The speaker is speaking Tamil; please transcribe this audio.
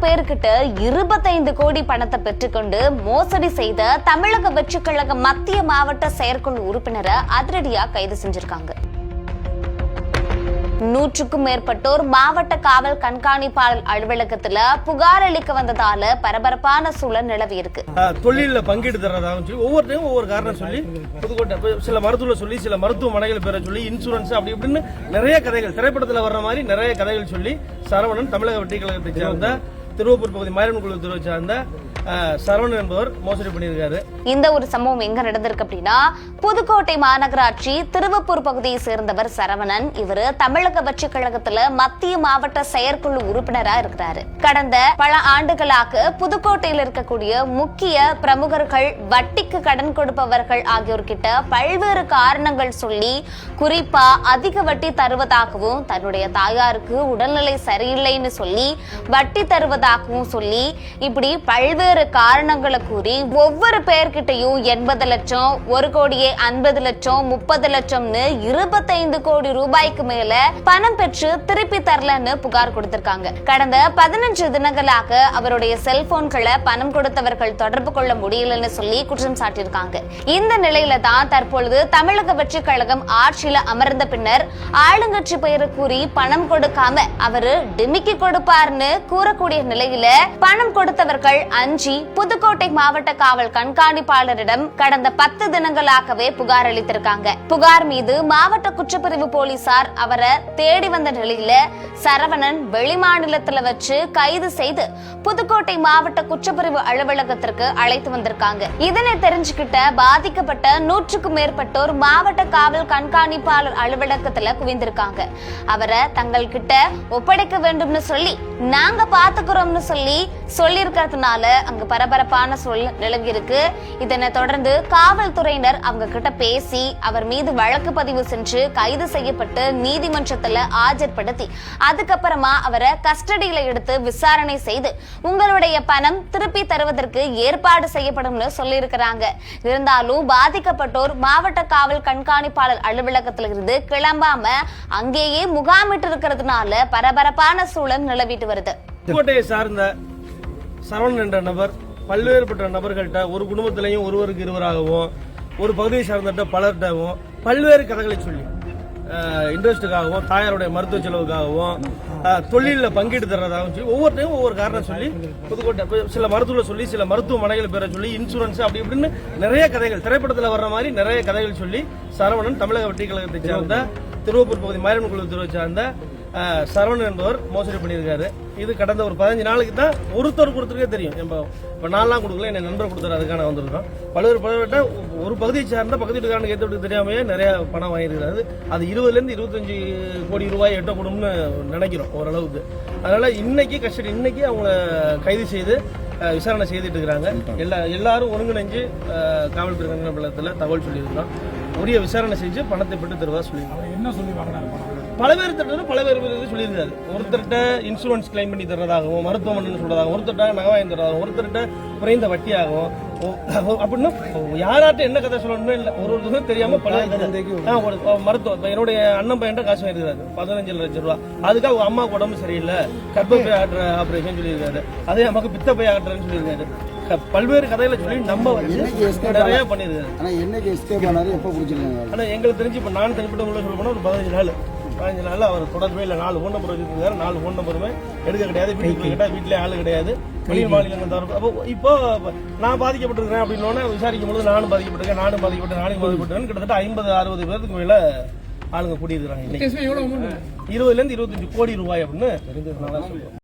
பேர்கிட்ட 25 கோடி பணத்தை பெற்றுக்கொண்டு மோசடி செய்த தமிழக வெற்றிக் கழக மத்திய மாவட்ட செயற்குழு உறுப்பினரை அதிரடியா கைது செஞ்சிருக்காங்க. 100க்கும் மேற்பட்டோர் மாவட்ட காவல் கண்காணிப்பாளர் அலுவலகத்துல புகார் அளிக்க வந்ததால பரபரப்பான சூழல் நிலவி இருக்கு. தொழில பங்கீடு தர்றதாகவும் சொல்லி ஒவ்வொருத்தையும் ஒவ்வொரு காரணம் சொல்லி புதுக்கோட்டை சில மருத்துவ சொல்லி சில மருத்துவமனைகள் பேரை சொல்லி இன்சூரன்ஸ் அப்படி இப்படின்னு நிறைய கதைகள் திரைப்படத்தில் வர்ற மாதிரி நிறைய கதைகள் சொல்லி சரவணன் தமிழக வெற்றிக் கழகத்தை சேர்ந்த திருவப்பூர் பகுதி மாரியம்மன் கோயில் தெருவை சேர்ந்த சரவணன் என்பவர் மோசடி பண்ணியிருக்காரு. இந்த ஒரு சம்பவம் எங்க நடந்திருக்கு அப்படின்னா புதுக்கோட்டை மாநகராட்சி திருவப்பூர் பகுதியை சேர்ந்தவர் சரவணன். இவரு தமிழக வெற்றிக் கழகத்துல மத்திய மாவட்ட செயற்குழு உறுப்பினரா இருக்கிறாரு. கடந்த பல ஆண்டுகளாக புதுக்கோட்டையில் இருக்கக்கூடிய முக்கிய பிரமுகர்கள், வட்டிக்கு கடன் கொடுப்பவர்கள் ஆகியோர்கிட்ட பல்வேறு காரணங்கள் சொல்லி குறிப்பா அதிக வட்டி தருவதாகவும் தன்னுடைய தாயாருக்கு உடல்நிலை சரியில்லைன்னு சொல்லி வட்டி தருவதாகவும் சொல்லி இப்படி பல்வேறு காரணங்களை கூறி ஒவ்வொரு பேர்கிட்டையும் 80 லட்சம், 1 கோடியே 50 லட்சம், 30 லட்சம்னு 25 கோடி ரூபாய்க்கு மேல பணம் பெற்று திருப்பி தரலன்னு புகார் கொடுத்திருக்காங்க. கடந்த 15 தினங்களாக அவருடைய செல்போன்களை பணம் கொடுத்தவர்கள் தொடர்பு கொள்ள முடியலன்னு சொல்லி குற்றம் சாட்டியிருக்காங்க. இந்த நிலையில தான் தற்பொழுது தமிழக வெற்றிக் கழகம் ஆட்சியில அமர்ந்த பின்னர் ஆளுங்கட்சி பெயரை கூறி பணம் கொடுக்காம அவரு டிமிக்கி கொடுப்பார்னு கூறக்கூடிய நிலையில பணம் கொடுத்தவர்கள் புதுக்கோட்டை மாவட்ட காவல் கண்காணிப்பாளரிடம் கடந்த 10 தினங்களாகவே புகார் அளித்திருக்காங்க. புகார் மீது மாவட்ட குற்றப்பிரிவு போலீசார் அவரை தேடி வந்த நிலையில சரவணன் வெளிமாநிலத்துல வச்சு கைது செய்து புதுக்கோட்டை மாவட்ட குற்றப்பிரிவு அலுவலகத்திற்கு அழைத்து வந்திருக்காங்க. இதனை தெரிஞ்சுக்கிட்ட பாதிக்கப்பட்ட 100க்கும் மேற்பட்டோர் மாவட்ட காவல் கண்காணிப்பாளர் அலுவலகத்துல குவிந்திருக்காங்க. அவரை தங்கள் கிட்ட ஒப்படைக்க வேண்டும்னு சொல்லி நாங்க பாத்துக்கிறோம்னு சொல்லியிருக்கிறதுனால அங்க பரபரப்பான சூழல் நிலவி இருக்கு. இதனை தொடர்ந்து காவல்துறையினர் அவங்க கிட்ட பேசி அவர் மீது வழக்கு பதிவு செஞ்சு கைது செய்யப்பட்டு நீதிமன்றத்துல ஆஜர்படுத்தி அதுக்கப்புறமா அவரை கஸ்டடியில எடுத்து விசாரணை செய்து உங்களுடைய பணம் திருப்பி தருவதற்கு ஏற்பாடு செய்யப்படும்னு சொல்லியிருக்கிறாங்க. இருந்தாலும் பாதிக்கப்பட்டோர் மாவட்ட காவல் கண்காணிப்பாளர் அலுவலகத்தில இருந்து கிளம்பாம அங்கேயே முகாமிட்டு இருக்கிறதுனால பரபரப்பான சூழல் நிலவிட்டு வருது. புதுக்கோட்டையை சார்ந்த சரவணன் என்ற நபர் பல்வேறுபட்ட நபர்கள்ட்ட ஒரு குடும்பத்திலையும் ஒருவருக்கு இருவராகவும் ஒரு பகுதியை சார்ந்த பலர்கிட்டவும் பல்வேறு கதைகளை சொல்லி இன்ட்ரெஸ்டுக்காகவும் தாயாருடைய மருத்துவ செலவுக்காகவும் தொழில பங்கீடு தர்றதாகவும் சொல்லி ஒவ்வொருத்தையும் ஒவ்வொரு காரணம் சொல்லி புதுக்கோட்டை சில மருத்துவ சொல்லி சில மருத்துவமனைகள் பேரை சொல்லி இன்சூரன்ஸ் அப்படி இப்படின்னு நிறைய கதைகள் திரைப்படத்தில் வர்ற மாதிரி நிறைய கதைகள் சொல்லி சரவணன் தமிழக வெற்றிக் கழகத்தை சேர்ந்த திருவப்பூர் பகுதி மாரியம்மன் கோயில் தெருவை சேர்ந்த சரவணன் என்பவர் மோசடி பண்ணியிருக்காரு. இது கடந்த ஒரு 15 நாளைக்கு தான் ஒருத்தருக்கே தெரியும். இப்போ நான்லாம் கொடுக்கல, என் நண்பர் கொடுத்தாரு, அதுக்கான வந்திருக்கோம். பலவேறு ஒரு பகுதியை சார்ந்த பகுதி வீட்டுக்காரனுக்கு ஏற்றப்பட்டு தெரியாமையே நிறைய பணம் வாங்கியிருக்காரு. அது 20லேருந்து 25 கோடி ரூபாய் எட்டப்படும்னு நினைக்கிறோம் ஓரளவுக்கு. அதனால இன்னைக்கு அவங்க கைது செய்து விசாரணை செய்துட்டு இருக்கிறாங்க. எல்லாரும் ஒருங்கிணைஞ்சு காவல்துறை கண்காணிப்பாளத்தில் தகவல் சொல்லியிருக்கிறோம். உரிய விசாரணை செஞ்சு பணத்தை பெற்று தருவதா சொல்லியிருக்காங்க. என்ன சொல்லி வாங்கினாங்க? பலவேறு சொல்லியிருக்காரு. ஒருத்தர்கிட்ட இன்சூரன்ஸ் கிளைம் பண்ணி தர்றதாகவும், மருத்துவமனை சொல்றதாகவும், ஒருத்தர்கிட்ட நகை வாங்கி தர்றதாகவும், ஒருத்தர்கிட்ட குறைந்த வட்டியாகவும் அப்படின்னு யாராட்ட என்ன கதை சொல்லணும்னு இல்லை. ஒருத்தருக்கும் தெரியாம பல மருத்துவம் என்னுடைய அண்ணன் பையன் காசு வாங்கிருக்காரு 15 லட்சம் ரூபாய். அதுக்காக அவங்க அம்மாவுக்கு உடம்பு சரியில்லை, கர்ப்பப்பை ஆட்டுற ஆபரேஷன் சொல்லியிருக்காரு. அதே அம்மாவுக்கு பித்தப்பை ஆட்டுறன்னு சொல்லியிருக்காரு. பல்வேறு கதைகளை சொல்லி நம்ம நிறைய பண்ணிருக்காரு. ஆனா எங்களுக்கு தெரிஞ்சு இப்ப நான் தனிப்பட்ட சொல்ல போனா ஒரு 15 நாள் அவர் தொடர்பே இல்லை. 4 ஃபோன் நம்பர் வச்சிருக்காரு. 4 ஃபோன் நம்பருமே எடுக்க கிடையாது. வீட்டுக்குள்ள கேட்டா வீட்டிலே ஆளு கிடையாது. வெளி மாநிலங்கள் தரப்பு. அப்போ இப்போ நான் பாதிக்கப்பட்டிருக்கிறேன் அப்படின்னு விசாரிக்கும் பொழுது நானும் பாதிக்கப்பட்டேன். கிட்டத்தட்ட 50-60 பேருக்கு மேல ஆளுங்க கூடியிருக்கிறாங்க. 20லேருந்து 25 கோடி ரூபாய் அப்படின்னு